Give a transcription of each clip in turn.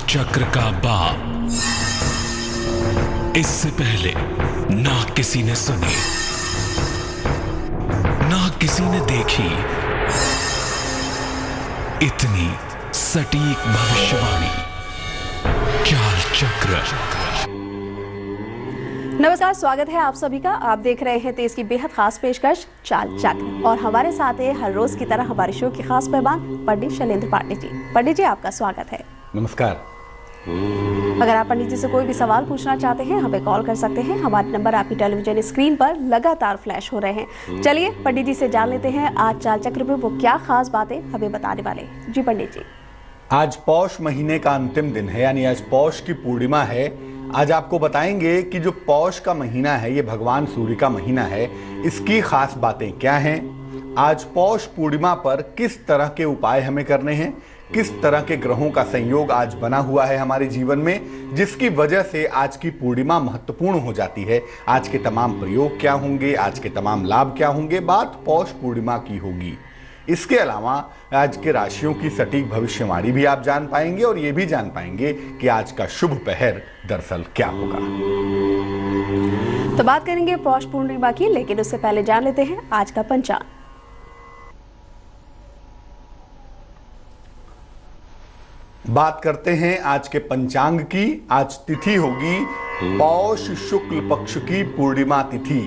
चक्र का बाप। इससे पहले ना किसी ने सुनी, ना किसी ने देखी इतनी सटीक भविष्यवाणी। चाल चक्र। नमस्कार, स्वागत है आप सभी का। आप देख रहे हैं तेज की बेहद खास पेशकश चाल चक्र, और हमारे साथ है हर रोज की तरह हमारे शो के खास मेहमान पंडित शैलेंद्र पांडे जी। पंडित जी, आपका स्वागत है। नमस्कार। अगर आप पंडित जी से कोई भी सवाल पूछना चाहते हैं, हमें कॉल कर सकते हैं। हमारे नंबर आपकी टेलीविजन स्क्रीन पर लगातार फ्लैश हो रहे हैं। चलिए पंडित जी से जान लेते हैं आज चाल चक्र में वो क्या खास बातें हमें बताने वाले हैं। जी पंडित जी। आज पौष महीने का अंतिम दिन है, यानी आज पौष की पूर्णिमा है। आज आपको बताएंगे कि जो पौष का महीना है, ये भगवान सूर्य का महीना है, इसकी खास बातें क्या हैं। आज पौष पूर्णिमा पर किस तरह के उपाय हमें करने हैं, किस तरह के ग्रहों का संयोग आज बना हुआ है हमारे जीवन में, जिसकी वजह से आज की पूर्णिमा महत्वपूर्ण हो जाती है। आज के तमाम प्रयोग क्या होंगे, आज के तमाम लाभ क्या होंगे, बात पौष पूर्णिमा की होगी। इसके अलावा आज के राशियों की सटीक भविष्यवाणी भी आप जान पाएंगे और ये भी जान पाएंगे कि आज का शुभ पहर दरअसल क्या होगा। तो बात करेंगे पौष पूर्णिमा की, लेकिन उससे पहले जान लेते हैं आज का पंचांग। बात करते हैं आज के पंचांग की। आज तिथि होगी पौष शुक्ल पक्ष की पूर्णिमा तिथि।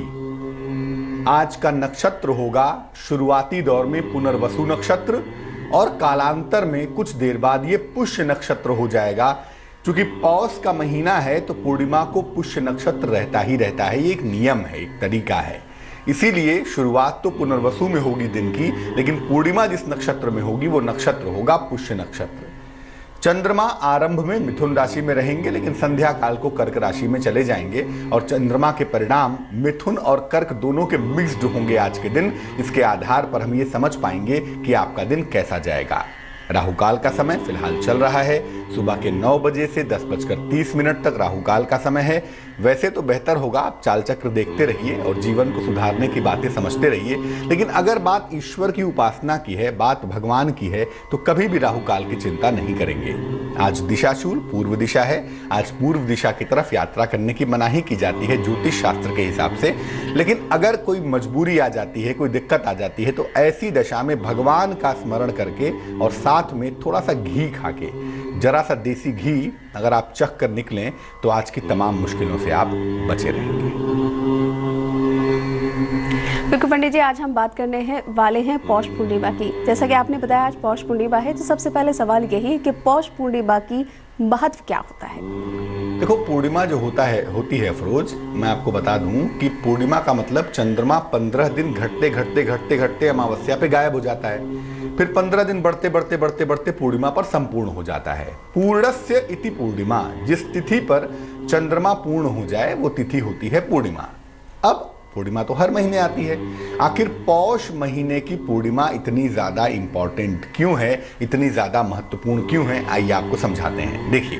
आज का नक्षत्र होगा शुरुआती दौर में पुनर्वसु नक्षत्र, और कालांतर में कुछ देर बाद ये पुष्य नक्षत्र हो जाएगा। क्योंकि पौष का महीना है तो पूर्णिमा को पुष्य नक्षत्र रहता ही रहता है। ये एक नियम है, एक तरीका है। इसीलिए शुरुआत तो पुनर्वसु में होगी दिन की, लेकिन पूर्णिमा जिस नक्षत्र में होगी वो नक्षत्र होगा पुष्य नक्षत्र। चंद्रमा आरंभ में मिथुन राशि में रहेंगे, लेकिन संध्या काल को कर्क राशि में चले जाएंगे, और चंद्रमा के परिणाम मिथुन और कर्क दोनों के मिक्स्ड होंगे आज के दिन। इसके आधार पर हम ये समझ पाएंगे कि आपका दिन कैसा जाएगा। राहु काल का समय फिलहाल चल रहा है। सुबह के 9 बजे से 10:30 तक राहु काल का समय है। वैसे तो बेहतर होगा आप चाल चक्र देखते रहिए और जीवन को सुधारने की बातें समझते रहिए, लेकिन अगर बात ईश्वर की उपासना की है, बात भगवान की है, तो कभी भी राहु काल की चिंता नहीं करेंगे। आज दिशाशूल पूर्व दिशा है। आज पूर्व दिशा की तरफ यात्रा करने की मनाही की जाती है ज्योतिष शास्त्र के हिसाब से, लेकिन अगर कोई मजबूरी आ जाती है, कोई दिक्कत आ जाती है, तो ऐसी दशा में भगवान का स्मरण करके और साथ में थोड़ा सा घी खाके, जरा सा देसी घी अगर आप चख कर निकलें, तो आज की तमाम मुश्किलों से आप बचे रहेंगे। बिल्कुल पंडित जी, आज हम बात करने वाले हैं पौष पूर्णिमा की। जैसा कि आपने बताया आज पौष पूर्णिमा है, तो सबसे पहले सवाल यही है कि पौष पूर्णिमा की महत्व क्या होता है। देखो, पूर्णिमा जो होती है अफरोज, मैं आपको बता दूं कि पूर्णिमा का मतलब चंद्रमा 15 दिन घटते अमावस्या पे गायब हो जाता है। फिर 15 दिन बढ़ते बढ़ते पूर्णिमा पर संपूर्ण हो जाता है। पूर्णस्य इति पूर्णिमा, जिस तिथि पर चंद्रमा पूर्ण हो जाए वो तिथि होती है पूर्णिमा। अब पूर्णिमा तो हर महीने आती है, आखिर पौष महीने की पूर्णिमा इतनी ज्यादा इंपॉर्टेंट क्यों है, इतनी ज्यादा महत्वपूर्ण क्यों है, आइए आपको समझाते हैं। देखिए,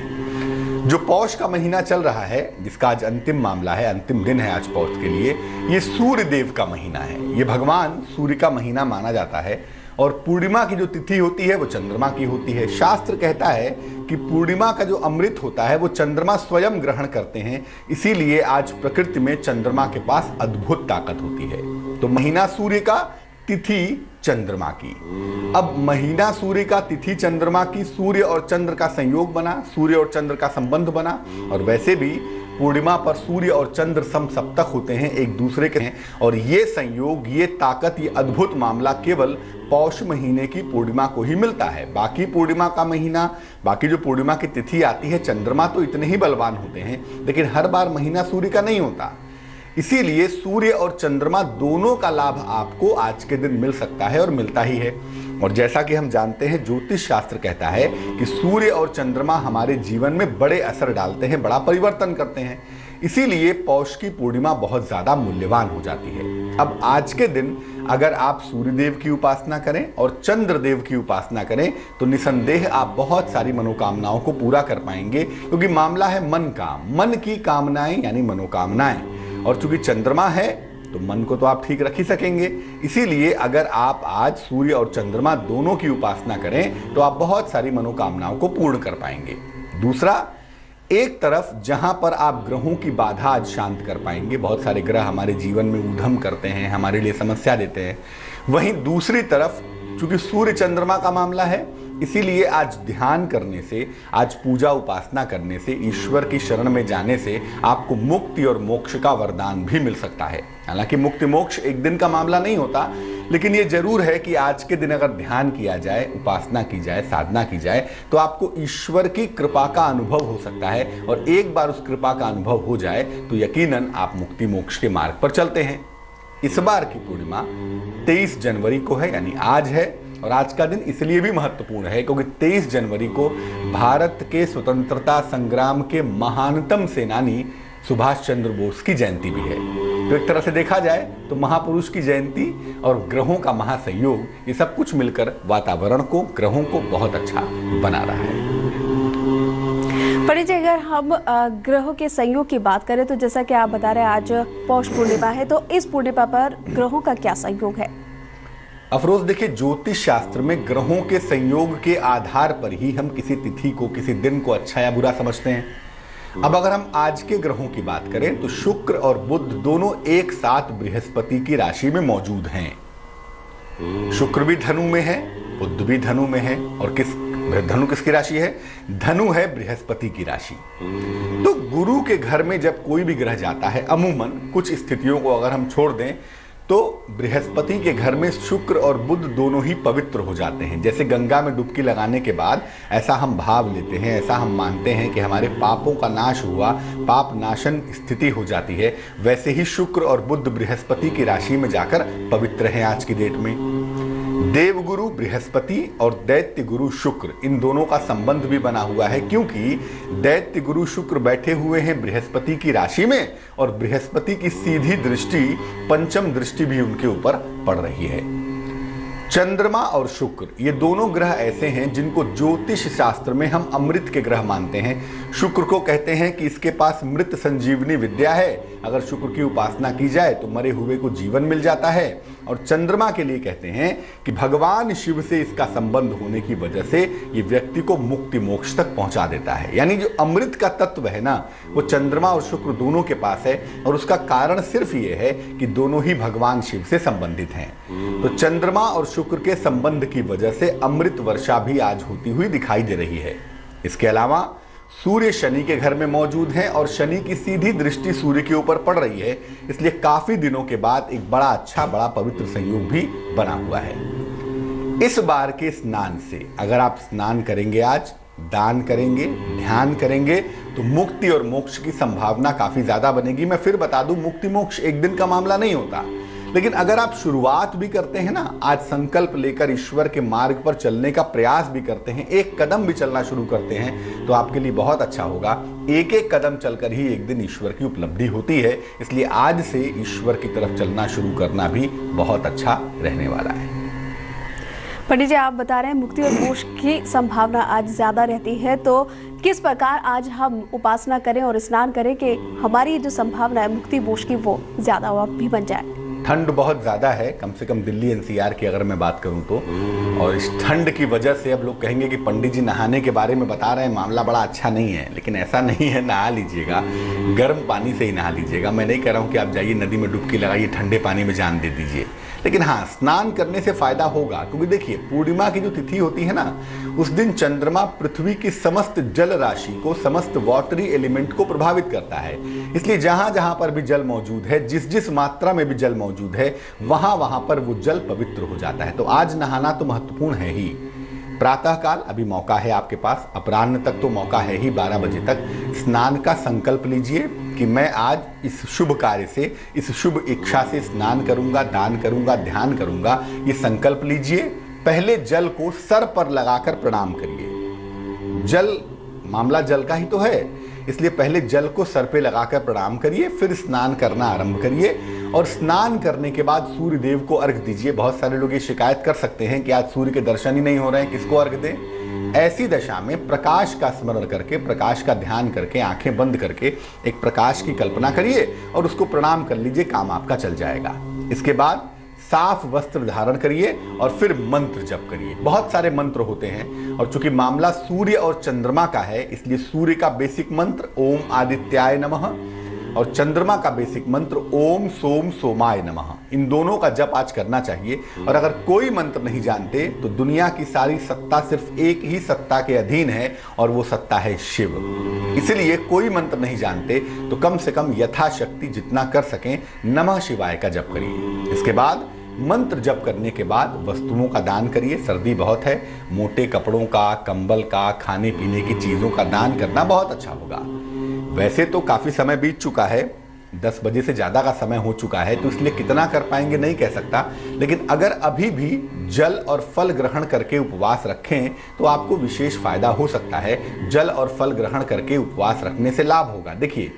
जो पौष का महीना चल रहा है, जिसका आज अंतिम मामला है, अंतिम दिन है आज पौष के लिए, ये सूर्य देव का महीना है। ये भगवान सूर्य का महीना माना जाता है, और पूर्णिमा की जो तिथि होती है वो चंद्रमा की होती है। शास्त्र कहता है कि पूर्णिमा का जो अमृत होता है वो चंद्रमा स्वयं ग्रहण करते हैं, इसीलिए आज प्रकृति में चंद्रमा के पास अद्भुत ताकत होती है। तो महीना सूर्य का, तिथि चंद्रमा की। अब महीना सूर्य का, तिथि चंद्रमा की, सूर्य और चंद्र का संयोग बना, सूर्य और चंद्र का संबंध बना। और वैसे भी पूर्णिमा पर सूर्य और चंद्र समसप्तक होते हैं, एक दूसरे के हैं, और ये संयोग, ये ताकत, ये अद्भुत मामला केवल पौष महीने की पूर्णिमा को ही मिलता है। बाकी पूर्णिमा का महीना, बाकी जो पूर्णिमा की तिथि आती है, चंद्रमा तो इतने ही बलवान होते हैं, लेकिन हर बार महीना सूर्य का नहीं होता। इसीलिए सूर्य और चंद्रमा दोनों का लाभ आपको आज के दिन मिल सकता है और मिलता ही है। और जैसा कि हम जानते हैं, ज्योतिष शास्त्र कहता है कि सूर्य और चंद्रमा हमारे जीवन में बड़े असर डालते हैं, बड़ा परिवर्तन करते हैं। इसीलिए पौष की पूर्णिमा बहुत ज्यादा मूल्यवान हो जाती है। अब आज के दिन अगर आप सूर्यदेव की उपासना करें और चंद्रदेव की उपासना करें, तो निसंदेह आप बहुत सारी मनोकामनाओं को पूरा कर पाएंगे, क्योंकि मामला है मन का, मन की कामनाएं यानी मनोकामनाएं। और चूंकि चंद्रमा है तो मन को तो आप ठीक रख ही सकेंगे। इसीलिए अगर आप आज सूर्य और चंद्रमा दोनों की उपासना करें तो आप बहुत सारी मनोकामनाओं को पूर्ण कर पाएंगे। दूसरा, एक तरफ जहां पर आप ग्रहों की बाधा आज शांत कर पाएंगे, बहुत सारे ग्रह हमारे जीवन में ऊधम करते हैं, हमारे लिए समस्या देते हैं, वहीं दूसरी तरफ चूंकि सूर्य चंद्रमा का मामला है, इसीलिए आज ध्यान करने से, आज पूजा उपासना करने से, ईश्वर की शरण में जाने से आपको मुक्ति और मोक्ष का वरदान भी मिल सकता है। हालांकि मुक्ति मोक्ष एक दिन का मामला नहीं होता, लेकिन ये जरूर है कि आज के दिन अगर ध्यान किया जाए, उपासना की जाए, साधना की जाए, तो आपको ईश्वर की कृपा का अनुभव हो सकता है, और एक बार उस कृपा का अनुभव हो जाए तो यकीनन आप मुक्ति मोक्ष के मार्ग पर चलते हैं। इस बार की पूर्णिमा 23 जनवरी को है, यानी आज है, और आज का दिन इसलिए भी महत्वपूर्ण है क्योंकि 23 जनवरी को भारत के स्वतंत्रता संग्राम के महानतम सेनानी सुभाष चंद्र बोस की जयंती भी है। तो एक तरह से देखा जाए तो महापुरुष की जयंती और ग्रहों का महासंयोग, ये सब कुछ मिलकर वातावरण को, ग्रहों को बहुत अच्छा बना रहा है। पंडित जी, अगर हम ग्रहों के संयोग की बात करें तो जैसा कि आप बता रहे हैं आज पौष पूर्णिमा है, तो इस पूर्णिमा पर ग्रहों का क्या संयोग है? अफरोज, देखिए, ज्योतिष शास्त्र में ग्रहों के संयोग के आधार पर ही हम किसी तिथि को, किसी दिन को अच्छा या बुरा समझते हैं। अब अगर हम आज के ग्रहों की बात करें तो शुक्र और बुध दोनों एक साथ बृहस्पति की राशि में मौजूद हैं। शुक्र भी धनु में है, बुध भी धनु में है, और धनु किसकी राशि है? धनु है बृहस्पति की राशि। तो गुरु के घर में जब कोई भी ग्रह जाता है, अमूमन कुछ स्थितियों को अगर हम छोड़ दें तो बृहस्पति के घर में शुक्र और बुध दोनों ही पवित्र हो जाते हैं। जैसे गंगा में डुबकी लगाने के बाद ऐसा हम भाव लेते हैं, ऐसा हम मानते हैं कि हमारे पापों का नाश हुआ, पाप नाशन स्थिति हो जाती है, वैसे ही शुक्र और बुध बृहस्पति की राशि में जाकर पवित्र हैं आज की डेट में। देवगुरु बृहस्पति और दैत्य गुरु शुक्र, इन दोनों का संबंध भी बना हुआ है, क्योंकि दैत्य गुरु शुक्र बैठे हुए हैं बृहस्पति की राशि में, और बृहस्पति की सीधी दृष्टि, पंचम दृष्टि भी उनके ऊपर पड़ रही है। चंद्रमा और शुक्र, ये दोनों ग्रह ऐसे हैं जिनको ज्योतिष शास्त्र में हम अमृत के ग्रह मानते हैं। शुक्र को कहते हैं कि इसके पास मृत संजीवनी विद्या है, अगर शुक्र की उपासना की जाए तो मरे हुए को जीवन मिल जाता है। और चंद्रमा के लिए कहते हैं कि भगवान शिव से इसका संबंध होने की वजह से ये व्यक्ति को मुक्ति मोक्ष तक पहुंचा देता है। यानी जो अमृत का तत्व है ना, वो चंद्रमा और शुक्र दोनों के पास है, और उसका कारण सिर्फ ये है कि दोनों ही भगवान शिव से संबंधित हैं। तो चंद्रमा और शुक्र के संबंध की वजह से अमृत वर्षा भी आज होती हुई दिखाई दे रही है। इसके अलावा सूर्य शनि के घर में मौजूद हैं, और शनि की सीधी दृष्टि सूर्य के ऊपर पड़ रही है, इसलिए काफी दिनों के बाद एक बड़ा अच्छा, बड़ा पवित्र संयोग भी बना हुआ है। इस बार के स्नान से, अगर आप स्नान करेंगे आज, दान करेंगे, ध्यान करेंगे, तो मुक्ति और मोक्ष की संभावना काफी ज्यादा बनेगी। मैं फिर बता दूं, मुक्ति मोक्ष एक दिन का मामला नहीं होता, लेकिन अगर आप शुरुआत भी करते हैं ना, आज संकल्प लेकर ईश्वर के मार्ग पर चलने का प्रयास भी करते हैं, एक कदम भी चलना शुरू करते हैं, तो आपके लिए बहुत अच्छा होगा। एक एक कदम चलकर ही एक दिन ईश्वर की उपलब्धि होती है, इसलिए आज से ईश्वर की तरफ चलना शुरू करना भी बहुत अच्छा रहने वाला है। पंडित जी, आप बता रहे हैं मुक्ति और मोक्ष की संभावना आज ज्यादा रहती है, तो किस प्रकार आज हम उपासना करें और स्नान करें कि हमारी जो संभावना है मुक्ति मोक्ष की वो ज्यादा भी बन जाए? ठंड बहुत ज़्यादा है, कम से कम दिल्ली एनसीआर की अगर मैं बात करूं तो, और इस ठंड की वजह से अब लोग कहेंगे कि पंडित जी नहाने के बारे में बता रहे हैं, मामला बड़ा अच्छा नहीं है, लेकिन ऐसा नहीं है। नहा लीजिएगा, गर्म पानी से ही नहा लीजिएगा। मैं नहीं कह रहा हूं कि आप जाइए नदी में डुबकी लगाइए, ठंडे पानी में जान दे दीजिए, लेकिन हाँ, स्नान करने से फायदा होगा। क्योंकि देखिए, पूर्णिमा की जो तिथि होती है ना, उस दिन चंद्रमा पृथ्वी की समस्त जल राशि को, समस्त वाटरी एलिमेंट को प्रभावित करता है, इसलिए जहां जहां पर भी जल मौजूद है, जिस जिस मात्रा में भी जल मौजूद है, वहां वहां पर वो जल पवित्र हो जाता है। तो आज नहाना तो महत्वपूर्ण है ही। प्रातःकाल अभी मौका है आपके पास, अपराह्न तक तो मौका है ही, 12 बजे तक स्नान का संकल्प लीजिए कि मैं आज इस शुभ कार्य से, इस शुभ इच्छा से स्नान करूंगा, दान करूंगा, ध्यान करूंगा, ये संकल्प लीजिए। पहले जल को सर पर लगाकर प्रणाम करिए। जल, मामला जल का ही तो है, इसलिए पहले जल को सर पे लगाकर प्रणाम करिए, फिर स्नान करना आरंभ करिए। और स्नान करने के बाद सूर्य देव को अर्घ दीजिए। बहुत सारे लोग ये शिकायत कर सकते हैं कि आज सूर्य के दर्शन ही नहीं हो रहे हैं, किसको अर्घ दें? ऐसी दशा में प्रकाश का स्मरण करके, प्रकाश का ध्यान करके, आंखें बंद करके एक प्रकाश की कल्पना करिए और उसको प्रणाम कर लीजिए, काम आपका चल जाएगा। इसके बाद साफ वस्त्र धारण करिए और फिर मंत्र जप करिए। बहुत सारे मंत्र होते हैं और चूंकि मामला सूर्य और चंद्रमा का है, इसलिए सूर्य का बेसिक मंत्र ओम आदित्याय नमः और चंद्रमा का बेसिक मंत्र ओम सोम सोमाय नमः। इन दोनों का जप आज करना चाहिए। और अगर कोई मंत्र नहीं जानते तो दुनिया की सारी सत्ता सिर्फ एक ही सत्ता के अधीन है और वो सत्ता है शिव। इसलिए कोई मंत्र नहीं जानते तो कम से कम यथाशक्ति जितना कर सकें नमः शिवाय का जप करिए। इसके बाद मंत्र जप करने के बाद वस्तुओं का दान करिए। सर्दी बहुत है, मोटे कपड़ों का, कंबल का, खाने पीने की चीजों का दान करना बहुत अच्छा होगा। वैसे तो काफी समय बीत चुका है, 10 बजे से ज्यादा का समय हो चुका है, तो इसलिए कितना कर पाएंगे नहीं कह सकता, लेकिन अगर अभी भी जल और फल ग्रहण करके उपवास रखें तो आपको विशेष फायदा हो सकता है। जल और फल ग्रहण करके उपवास रखने से लाभ होगा। देखिए,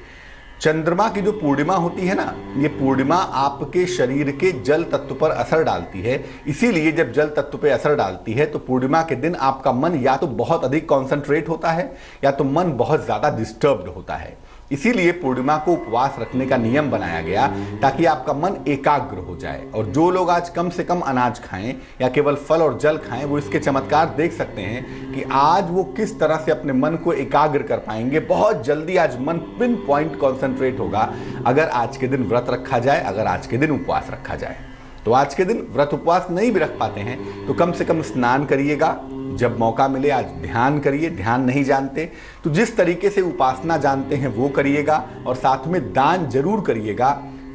चंद्रमा की जो पूर्णिमा होती है ना, ये पूर्णिमा आपके शरीर के जल तत्व पर असर डालती है। इसीलिए जब जल तत्व पर असर डालती है तो पूर्णिमा के दिन आपका मन या तो बहुत अधिक कॉन्सेंट्रेट होता है या तो मन बहुत ज्यादा डिस्टर्ब्ड होता है। इसीलिए पूर्णिमा को उपवास रखने का नियम बनाया गया ताकि आपका मन एकाग्र हो जाए। और जो लोग आज कम से कम अनाज खाएं या केवल फल और जल खाएं, वो इसके चमत्कार देख सकते हैं कि आज वो किस तरह से अपने मन को एकाग्र कर पाएंगे। बहुत जल्दी आज मन पिन पॉइंट कॉन्सेंट्रेट होगा अगर आज के दिन व्रत रखा जाए, अगर आज के दिन उपवास रखा जाए। तो आज के दिन व्रत उपवास नहीं भी रख पाते हैं तो कम से कम स्नान करिएगा। जब मौका मिले आज ध्यान करिए। ध्यान नहीं जानते तो जिस तरीके से उपासना जानते हैं वो करिएगा और साथ में दान जरूर करिएगा।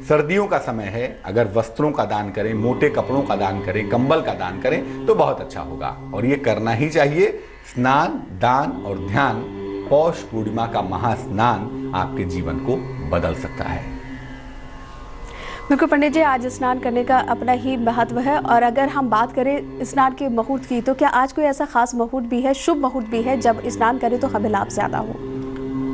सर्दियों का समय है, अगर वस्त्रों का दान करें, मोटे कपड़ों का दान करें, कंबल का दान करें तो बहुत अच्छा होगा और ये करना ही चाहिए। स्नान, दान और ध्यान, पौष पूर्णिमा का महास्नान आपके जीवन को बदल सकता है। बिल्कुल पंडित जी, आज स्नान करने का अपना ही महत्व है। और अगर हम बात करें स्नान के मुहूर्त की, तो क्या आज कोई ऐसा खास मुहूर्त भी है, शुभ मुहूर्त भी है, जब स्नान करें तो हमें लाभ ज्यादा हो?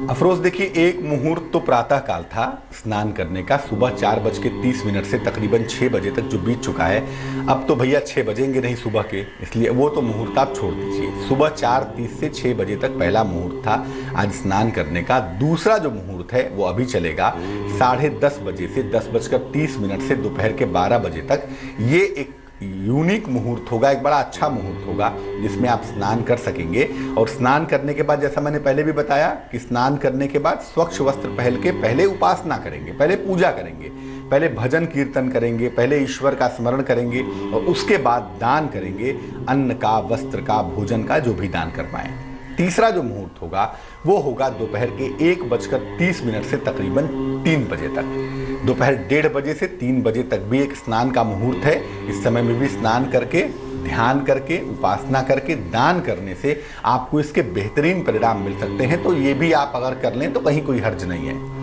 अफरोज देखिए, एक मुहूर्त तो प्रातः काल था स्नान करने का, सुबह 4:30 से तकरीबन 6 बजे तक जो बीत चुका है। अब तो भैया 6 बजेंगे नहीं सुबह के, इसलिए वो तो मुहूर्त आप छोड़ दीजिए। सुबह 4:30 से 6 बजे तक पहला मुहूर्त था आज स्नान करने का। दूसरा जो मुहूर्त है वो अभी चलेगा 10:30 बजे से 10:30 से दोपहर के 12 बजे तक। ये एक यूनिक मुहूर्त होगा, एक बड़ा अच्छा मुहूर्त होगा जिसमें आप स्नान कर सकेंगे। और स्नान करने के बाद, जैसा मैंने पहले भी बताया कि स्नान करने के बाद स्वच्छ वस्त्र पहन के पहले उपासना करेंगे, पहले पूजा करेंगे, पहले भजन कीर्तन करेंगे, पहले ईश्वर का स्मरण करेंगे और उसके बाद दान करेंगे, अन्न का, वस्त्र का, भोजन का, जो भी दान कर पाए। तीसरा जो मुहूर्त होगा वो होगा दोपहर के 1:30 से तकरीबन 3 बजे तक। दोपहर 1:30 बजे से 3 बजे तक भी एक स्नान का मुहूर्त है। इस समय में भी स्नान करके, ध्यान करके, उपासना करके, दान करने से आपको इसके बेहतरीन परिणाम मिल सकते हैं। तो ये भी आप अगर कर लें तो कहीं कोई हर्ज नहीं है।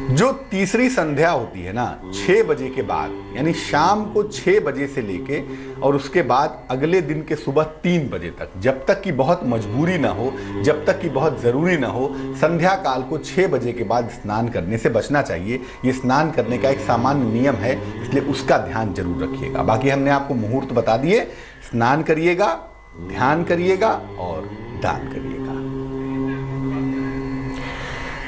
जो तीसरी संध्या होती है ना, 6 बजे के बाद, यानी शाम को 6 बजे से लेके और उसके बाद अगले दिन के सुबह 3 बजे तक, जब तक कि बहुत मजबूरी ना हो, जब तक कि बहुत ज़रूरी ना हो, संध्या काल को 6 बजे के बाद स्नान करने से बचना चाहिए। ये स्नान करने का एक सामान्य नियम है, इसलिए उसका ध्यान जरूर रखिएगा। बाकी हमने आपको मुहूर्त बता दिए। स्नान करिएगा, ध्यान करिएगा और दान करिएगा।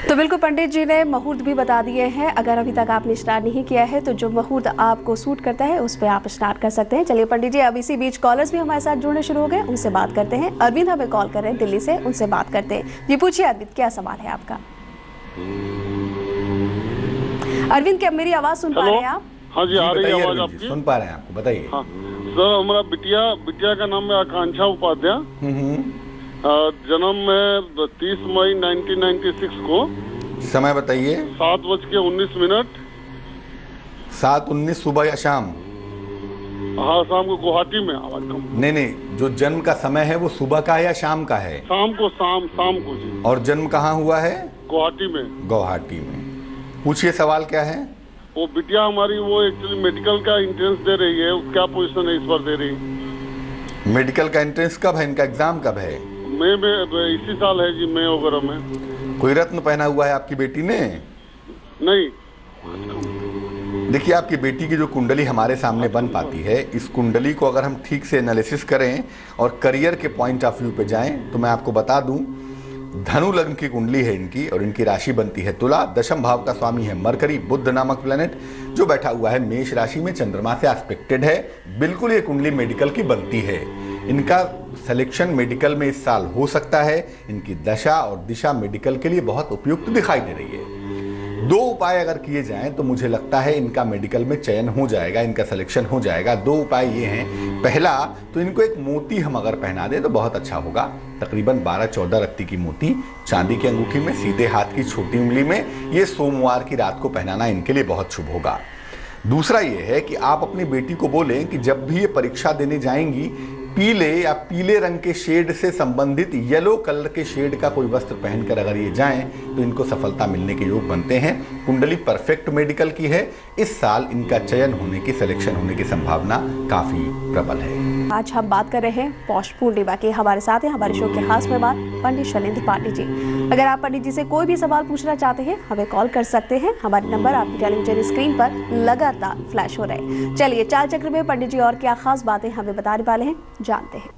तो बिल्कुल पंडित जी ने मुहूर्त भी बता दिए हैं। अगर अभी तक आपने स्नान नहीं किया है तो जो मुहूर्त आपको सूट करता है उस पर आप स्नान कर सकते हैं। चलिए पंडित जी, अब इसी बीच कॉलर्स भी हमारे साथ जुड़ने शुरू हो गए, उनसे बात करते हैं। अरविंद हमें कॉल कर रहे हैं दिल्ली से, उनसे बात करते हैं। जी पूछिए अरविंद, क्या सवाल है आपका? अरविंद, क्या मेरी आवाज़ सुन पा रहे हैं आप? हाँ जी, आ रही है आवाज आपकी। सुन पा रहे हैं आपको, बताइए। हाँ सर, हमारा बिटिया का नाम है आकांक्षा उपाध्याय। जन्म में 30 मई 1996 को। समय बताइए। 7:19। 7:19 सुबह या शाम? हाँ, शाम को गुवाहाटी में। आवाज कम। नहीं, जो जन्म का समय है वो सुबह का है या शाम का है? शाम को जी। और जन्म कहाँ हुआ है? गुवाहाटी में। गुवाहाटी में। पूछिए सवाल क्या है? वो बिटिया हमारी वो एक्चुअली मेडिकल का एंट्रेंस दे रही है, क्या पोजीशन है इस बार दे रही? मेडिकल का एंट्रेंस कब है? इनका एग्जाम कब है? मई में, इसी साल है जी, मई वगैरह में। कोई रत्न पहना हुआ है आपकी बेटी ने? नहीं। देखिए, आपकी बेटी की जो कुंडली हमारे सामने बन पाती है, इस कुंडली को अगर हम ठीक से एनालिसिस करें और करियर के पॉइंट ऑफ व्यू पे जाएं तो मैं आपको बता दूं, धनु लग्न की कुंडली है इनकी और इनकी राशि बनती है तुला। दशम भाव का स्वामी है मरकरी, बुध नामक प्लेनेट, जो बैठा हुआ है मेष राशि में, चंद्रमा से एस्पेक्टेड है। बिल्कुल ये कुंडली मेडिकल की बनती है। इनका सिलेक्शन मेडिकल में इस साल हो सकता है। इनकी दशा और दिशा मेडिकल के लिए बहुत उपयुक्त दिखाई दे रही है। 2 उपाय अगर किए जाएं तो मुझे लगता है इनका मेडिकल में चयन हो जाएगा, इनका सिलेक्शन हो जाएगा। 2 उपाय ये हैं, पहला तो इनको एक मोती हम अगर पहना दें तो बहुत अच्छा होगा। तकरीबन 12-14 रत्ती की मोती चांदी की अंगूठी में, सीधे हाथ की छोटी उंगली में, ये सोमवार की रात को पहनाना इनके लिए बहुत शुभ होगा। दूसरा ये है कि आप अपनी बेटी को बोलें कि जब भी ये परीक्षा देने जाएंगी, पीले या पीले रंग के शेड से संबंधित येलो कलर के शेड का कोई वस्त्र पहनकर अगर ये जाएं तो इनको सफलता मिलने के योग बनते हैं। कुंडली परफेक्ट मेडिकल की है। इस साल इनका चयन होने की, सिलेक्शन होने की संभावना काफी प्रबल है। आज हम बात कर रहे हैं पौष पूर्णिमा की। हमारे साथ हैं हमारे शो के खास मेहमान पंडित शैलेंद्र पांडे जी। अगर आप पंडित जी से कोई भी सवाल पूछना चाहते हैं हमें कॉल कर सकते हैं। हमारे नंबर आपकी टेलीविजन स्क्रीन पर लगातार फ्लैश हो रहे हैं। चलिए चाल चक्र में पंडित जी और क्या खास बातें हमें बताने वाले हैं, जानते हैं।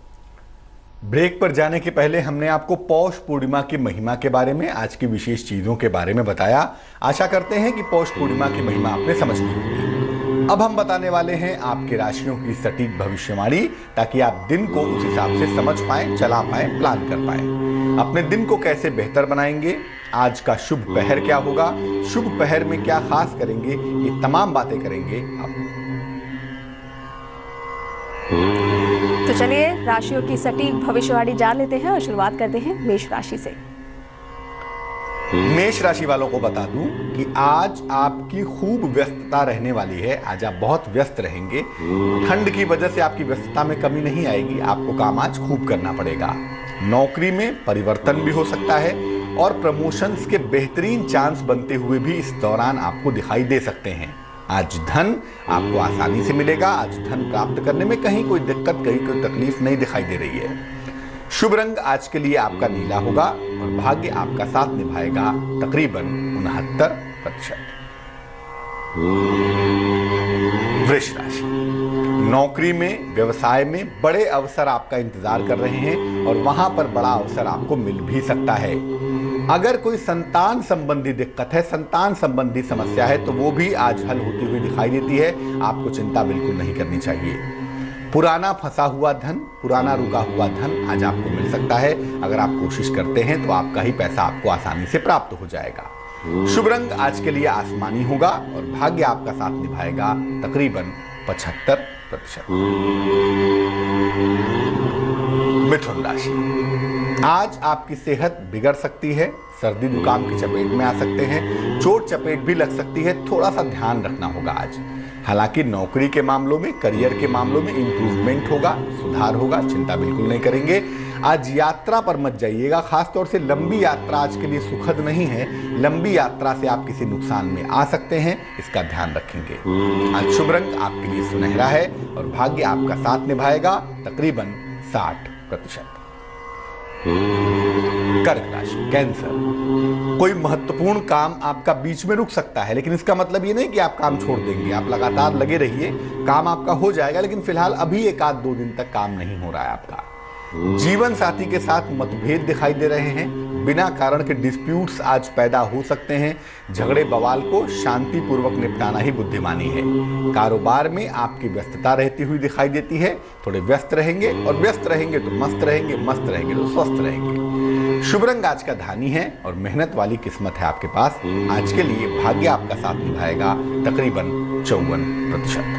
ब्रेक पर जाने के पहले हमने आपको पौष पूर्णिमा की महिमा के बारे में, आज की विशेष चीजों के बारे में बताया। आशा करते हैं कि पौष पूर्णिमा की महिमा आपने समझ ली होगी। अब हम बताने वाले हैं आपके राशियों की सटीक भविष्यवाणी, ताकि आप दिन को उस हिसाब से समझ पाएं, चला पाएं, प्लान कर पाएं। अपने दिन को कैसे बेहतर बनाएंगे, आज का शुभ पहर क्या होगा, शुभ पहर में क्या खास करेंगे, ये तमाम बातें करेंगे अब। तो चलिए राशियों की सटीक भविष्यवाणी जान लेते हैं और शुरुआत करते हैं मेष राशि से। मेष राशि वालों को बता दूं कि आज आपकी खूब व्यस्तता रहने वाली है। आज आप बहुत व्यस्त रहेंगे। ठंड की वजह से आपकी व्यस्तता में कमी नहीं आएगी। आपको काम आज खूब करना पड़ेगा। नौकरी में परिवर्तन भी हो सकता है और प्रमोशंस के बेहतरीन चांस बनते हुए भी इस दौरान आपको दिखाई दे सकते हैं। आज धन आपको आसानी से मिलेगा। आज धन प्राप्त करने में कहीं कोई दिक्कत, कहीं कोई तकलीफ नहीं दिखाई दे रही है। शुभ रंग आज के लिए आपका नीला होगा और भाग्य आपका साथ निभाएगा तकरीबन 69%। वृष राशि, नौकरी में, व्यवसाय में बड़े अवसर आपका इंतजार कर रहे हैं और वहां पर बड़ा अवसर आपको मिल भी सकता है। अगर कोई संतान संबंधी दिक्कत है, संतान संबंधी समस्या है, तो वो भी आज हल होती हुई दिखाई देती है। आपको चिंता बिल्कुल नहीं करनी चाहिए। पुराना फंसा हुआ धन, पुराना रुका हुआ धन आज आपको मिल सकता है। अगर आप कोशिश करते हैं तो आपका ही पैसा आपको आसानी से प्राप्त हो जाएगा। शुभ रंग आज के लिए आसमानी होगा और भाग्य आपका साथ निभाएगा तकरीबन 75%। मिथुन राशि, आज आपकी सेहत बिगड़ सकती है। सर्दी जुकाम की चपेट में आ सकते हैं। चोट चपेट भी लग सकती है। थोड़ा सा ध्यान रखना होगा आज। हालांकि नौकरी के मामलों में, करियर के मामलों में इंप्रूवमेंट होगा, सुधार होगा, चिंता बिल्कुल नहीं करेंगे। आज यात्रा पर मत जाइएगा। खासतौर से लंबी यात्रा आज के लिए सुखद नहीं है। लंबी यात्रा से आप किसी नुकसान में आ सकते हैं, इसका ध्यान रखेंगे। आज शुभ रंग आपके लिए सुनहरा है और भाग्य आपका साथ निभाएगा तकरीबन 60%। कर्क राशि, कैंसर, कोई महत्वपूर्ण काम आपका बीच में रुक सकता है, लेकिन इसका मतलब ये नहीं कि आप काम छोड़ देंगे। आप लगातार लगे रहिए, काम आपका हो जाएगा। लेकिन फिलहाल अभी 1-2 दिन तक काम नहीं हो रहा है आपका। जीवन साथी के साथ मतभेद दिखाई दे रहे हैं। बिना कारण के डिस्प्यूट्स आज पैदा हो सकते हैं। झगड़े बवाल को शांतिपूर्वक निपटाना ही बुद्धिमानी है। कारोबार में आपकी व्यस्तता रहती हुई दिखाई देती है। थोड़े व्यस्त रहेंगे और व्यस्त रहेंगे तो मस्त रहेंगे, मस्त रहेंगे तो स्वस्थ रहेंगे। शुभ रंग आज का धानी है और मेहनत वाली किस्मत है आपके पास। आज के लिए भाग्य आपका साथ निभाएगा तकरीबन 54%।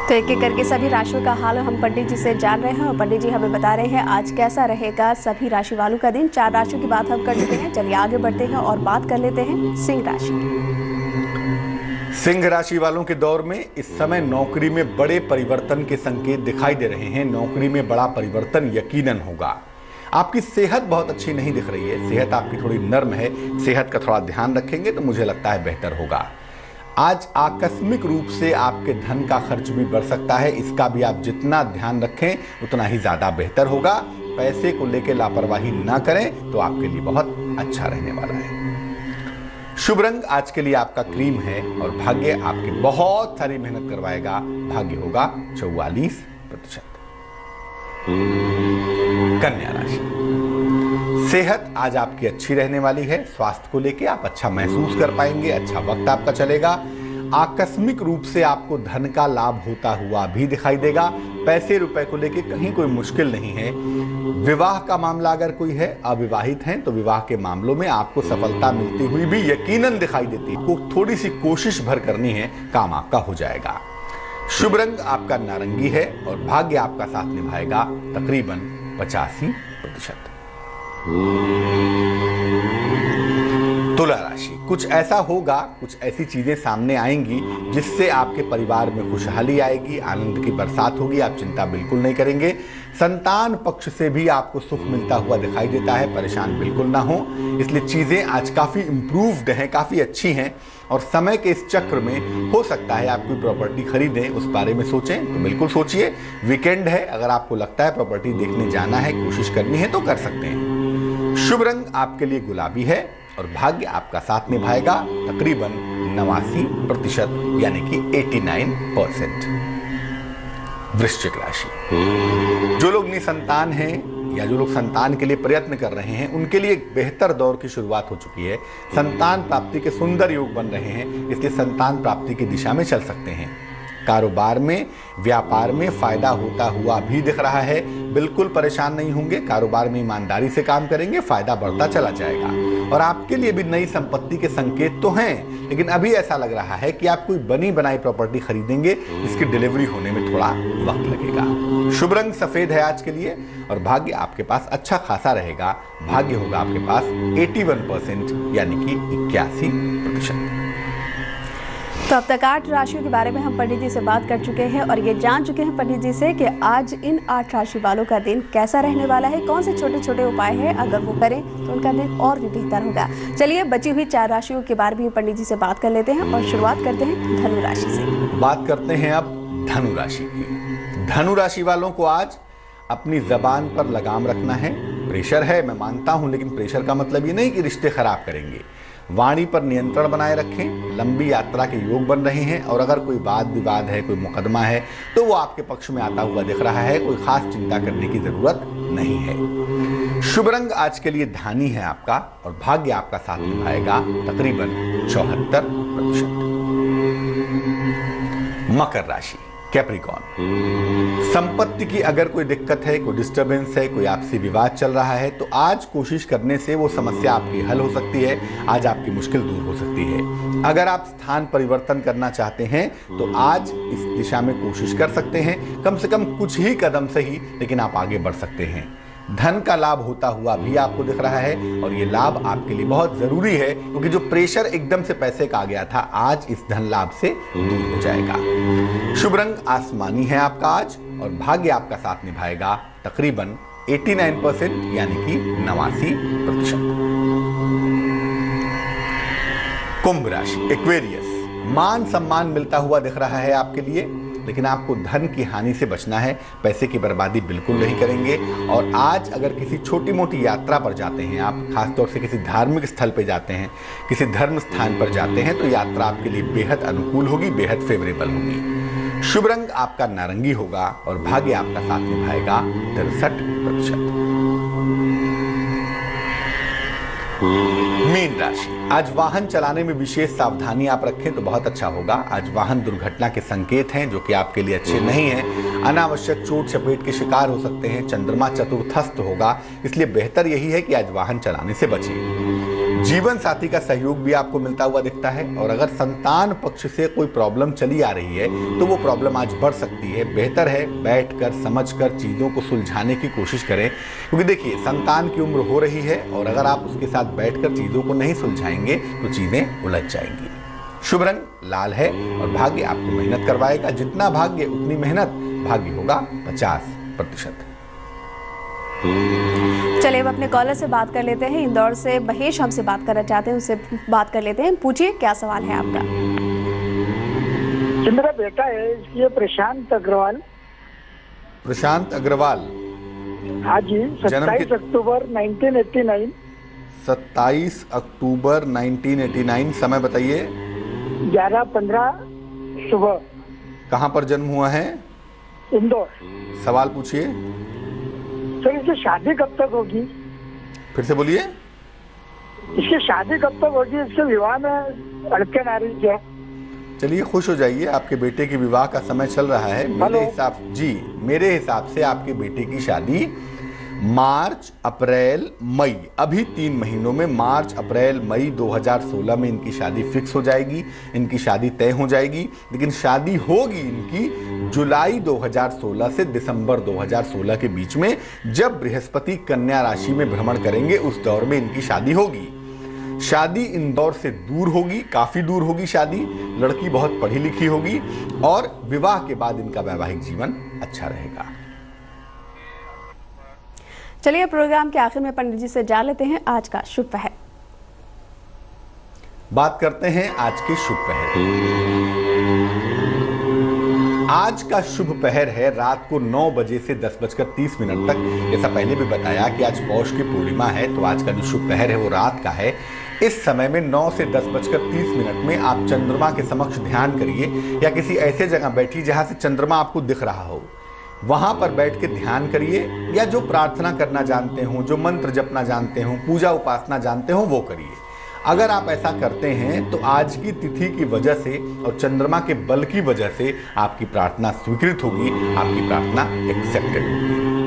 तो एक एक करके सभी राशियों का हाल हम पंडित जी से जान रहे हैं और पंडित जी हमें बता रहे हैं आज कैसा रहेगा सभी राशि वालों का दिन। 4 राशियों की बात हम कर लेते हैं। चलिए आगे बढ़ते हैं और बात कर लेते हैं सिंह राशि। सिंह राशि वालों के दौर में इस समय नौकरी में बड़े परिवर्तन के संकेत दिखाई दे रहे हैं। नौकरी में बड़ा परिवर्तन यकीनन होगा। आपकी सेहत बहुत अच्छी नहीं दिख रही है। सेहत आपकी थोड़ी नर्म है। सेहत का थोड़ा ध्यान रखेंगे तो मुझे लगता है बेहतर होगा। आज आकस्मिक रूप से आपके धन का खर्च भी बढ़ सकता है। इसका भी आप जितना ध्यान रखें उतना ही ज्यादा बेहतर होगा। पैसे को लेकर लापरवाही ना करें तो आपके लिए बहुत अच्छा रहने वाला है। शुभ रंग आज के लिए आपका क्रीम है और भाग्य आपकी बहुत सारी मेहनत करवाएगा। भाग्य होगा 44%। कन्या राशि, सेहत आज आपकी अच्छी रहने वाली है। स्वास्थ्य को लेके आप अच्छा महसूस कर पाएंगे, अच्छा वक्त आपका चलेगा। आकस्मिक रूप से आपको धन का लाभ होता हुआ भी दिखाई देगा। पैसे रुपए को लेके कहीं कोई मुश्किल नहीं है। विवाह का मामला अगर कोई है, अविवाहित हैं, तो विवाह के मामलों में आपको सफलता मिलती हुई भी यकीनन दिखाई देती है। थोड़ी सी कोशिश भर करनी है, काम आपका हो जाएगा। शुभ रंग आपका नारंगी है और भाग्य आपका साथ निभाएगा तकरीबन 85%। तुला राशि, कुछ ऐसा होगा, कुछ ऐसी चीजें सामने आएंगी जिससे आपके परिवार में खुशहाली आएगी, आनंद की बरसात होगी। आप चिंता बिल्कुल नहीं करेंगे। संतान पक्ष से भी आपको सुख मिलता हुआ दिखाई देता है, परेशान बिल्कुल ना हो। इसलिए चीजें आज काफी इंप्रूव्ड हैं, काफी अच्छी हैं। और समय के इस चक्र में हो सकता है आप कोई प्रॉपर्टी खरीदें, उस बारे में सोचें तो बिल्कुल सोचिए। वीकेंड है, अगर आपको लगता है प्रॉपर्टी देखने जाना है, कोशिश करनी है तो कर सकते हैं। शुभ रंग आपके लिए गुलाबी है और भाग्य आपका साथ निभाएगा तकरीबन 89% यानी कि 89%। वृश्चिक राशि, जो लोग निसंतान हैं या जो लोग संतान के लिए प्रयत्न कर रहे हैं, उनके लिए एक बेहतर दौर की शुरुआत हो चुकी है। संतान प्राप्ति के सुंदर योग बन रहे हैं, इसलिए संतान प्राप्ति की दिशा में चल सकते हैं। कारोबार में, व्यापार में फायदा होता हुआ भी दिख रहा है। बिल्कुल परेशान नहीं होंगे। कारोबार में ईमानदारी से काम करेंगे, फायदा बढ़ता चला जाएगा। और आपके लिए भी नई संपत्ति के संकेत तो हैं, लेकिन अभी ऐसा लग रहा है कि आप कोई बनी बनाई प्रॉपर्टी खरीदेंगे, इसकी डिलीवरी होने में थोड़ा वक्त लगेगा। शुभ रंग सफेद है आज के लिए और भाग्य आपके पास अच्छा खासा रहेगा। भाग्य होगा आपके पास 81% यानी कि 81%। तो अब तक 8 राशियों के बारे में हम पंडित जी से बात कर चुके हैं और ये जान चुके हैं पंडित जी से कि आज इन 8 राशि वालों का दिन कैसा रहने वाला है, कौन से छोटे छोटे उपाय हैं, अगर वो करें तो उनका दिन और भी बेहतर होगा। चलिए बची हुई 4 राशियों के बारे में पंडित जी से बात कर लेते हैं और शुरुआत करते हैं धनु राशि से। बात करते हैं अब धनु राशि की। धनु राशि वालों को आज अपनी जबान पर लगाम रखना है। प्रेशर है, मैं मानता हूं, लेकिन प्रेशर का मतलब ये नहीं कि रिश्ते खराब करेंगे। वाणी पर नियंत्रण बनाए रखें। लंबी यात्रा के योग बन रहे हैं और अगर कोई वाद विवाद है, कोई मुकदमा है, तो वो आपके पक्ष में आता हुआ दिख रहा है। कोई खास चिंता करने की जरूरत नहीं है। शुभ रंग आज के लिए धानी है आपका और भाग्य आपका साथ निभाएगा तकरीबन 74%। मकर राशि, कैप्रिकॉर्न, संपत्ति की अगर कोई दिक्कत है, कोई डिस्टरबेंस है, कोई आपसी विवाद चल रहा है, तो आज कोशिश करने से वो समस्या आपकी हल हो सकती है। आज आपकी मुश्किल दूर हो सकती है। अगर आप स्थान परिवर्तन करना चाहते हैं तो आज इस दिशा में कोशिश कर सकते हैं। कम से कम कुछ ही कदम से ही, लेकिन आप आगे बढ़ सकते हैं। धन का लाभ होता हुआ भी आपको दिख रहा है और ये लाभ आपके लिए बहुत जरूरी है, क्योंकि जो प्रेशर एकदम से पैसे का आ गया था, आज इस धन लाभ से दूर हो जाएगा। शुभ रंग आसमानी है आपका आज और भाग्य आपका साथ निभाएगा तकरीबन 89% यानी कि 89%। कुंभ राशि, एक्वेरियस, मान सम्मान मिलता हुआ दिख रहा है आपके लिए, लेकिन आपको धन की हानि से बचना है। पैसे की बर्बादी बिल्कुल नहीं करेंगे। और आज अगर किसी छोटी मोटी यात्रा पर जाते हैं आप, खासतौर से किसी धार्मिक स्थल पर जाते हैं, किसी धर्म स्थान पर जाते हैं, तो यात्रा आपके लिए बेहद अनुकूल होगी, बेहद फेवरेबल होगी। शुभ रंग आपका नारंगी होगा और भाग्य आपका साथ निभाएगा 63%। मीन राशि, आज वाहन चलाने में विशेष सावधानी आप रखें तो बहुत अच्छा होगा। आज वाहन दुर्घटना के संकेत हैं जो कि आपके लिए अच्छे नहीं हैं। अनावश्यक चोट चपेट के शिकार हो सकते हैं। चंद्रमा चतुर्थस्थ होगा, इसलिए बेहतर यही है कि आज वाहन चलाने से बचें। जीवन साथी का सहयोग भी आपको मिलता हुआ दिखता है और अगर संतान पक्ष से कोई प्रॉब्लम चली आ रही है तो वो प्रॉब्लम आज बढ़ सकती है। बेहतर है बैठकर समझकर चीज़ों को सुलझाने की कोशिश करें, क्योंकि देखिए संतान की उम्र हो रही है और अगर आप उसके साथ बैठकर चीज़ों को नहीं सुलझाएंगे तो चीज़ें उलझ जाएंगी। शुभ रंग लाल है और भाग्य आपको मेहनत करवाएगा। जितना भाग्य उतनी मेहनत। भाग्य होगा 50%। चलिए अब अपने कॉलर से बात कर लेते हैं। इंदौर से महेश हमसे बात करना चाहते हैं, उनसे बात कर लेते हैं। पूछिए क्या सवाल है आपका। जो मेरा बेटा है ये प्रशांत अग्रवाल। प्रशांत अग्रवाल, हाँ जी, 27 अक्टूबर 1989। 27 अक्टूबर 1989। समय बताइए। 11:15 सुबह। कहाँ पर जन्म हुआ है? इंदौर। सवाल पूछिए। सर इसे शादी कब तक होगी? फिर से बोलिए। इसकी शादी कब तक होगी? इसके विवाह में अड़चन आ रही क्या? चलिए खुश हो जाइए, आपके बेटे के विवाह का समय चल रहा है। मेरे हिसाब से आपके बेटे की शादी मार्च, अप्रैल, मई, अभी 3 महीनों में मार्च, अप्रैल, मई 2016 में इनकी शादी फिक्स हो जाएगी, इनकी शादी तय हो जाएगी। लेकिन शादी होगी इनकी जुलाई 2016 से दिसंबर 2016 के बीच में, जब बृहस्पति कन्या राशि में भ्रमण करेंगे, उस दौर में इनकी शादी होगी। शादी इंदौर से दूर होगी, काफी दूर होगी शादी। लड़की बहुत पढ़ी लिखी होगी और विवाह के बाद इनका वैवाहिक जीवन अच्छा रहेगा। चलिए प्रोग्राम के आखिर में पंडित जी से जान लेते हैं आज का शुभ पहर। बात करते हैं आज के शुभ पहर। आज का शुभ पहर है रात को 9 बजे से 10:30 तक। जैसा पहले भी बताया कि आज पौष की पूर्णिमा है, तो आज का जो शुभ पहर है वो रात का है। इस समय में 9 से 10:30 में आप चंद्रमा के समक्ष ध्यान करिए, या किसी ऐसे जगह बैठिए जहां से चंद्रमा आपको दिख रहा हो, वहां पर बैठ के ध्यान करिए, या जो प्रार्थना करना जानते हो, जो मंत्र जपना जानते हो, पूजा उपासना जानते हो, वो करिए। अगर आप ऐसा करते हैं तो आज की तिथि की वजह से और चंद्रमा के बल की वजह से आपकी प्रार्थना स्वीकृत होगी, आपकी प्रार्थना एक्सेप्टेड होगी।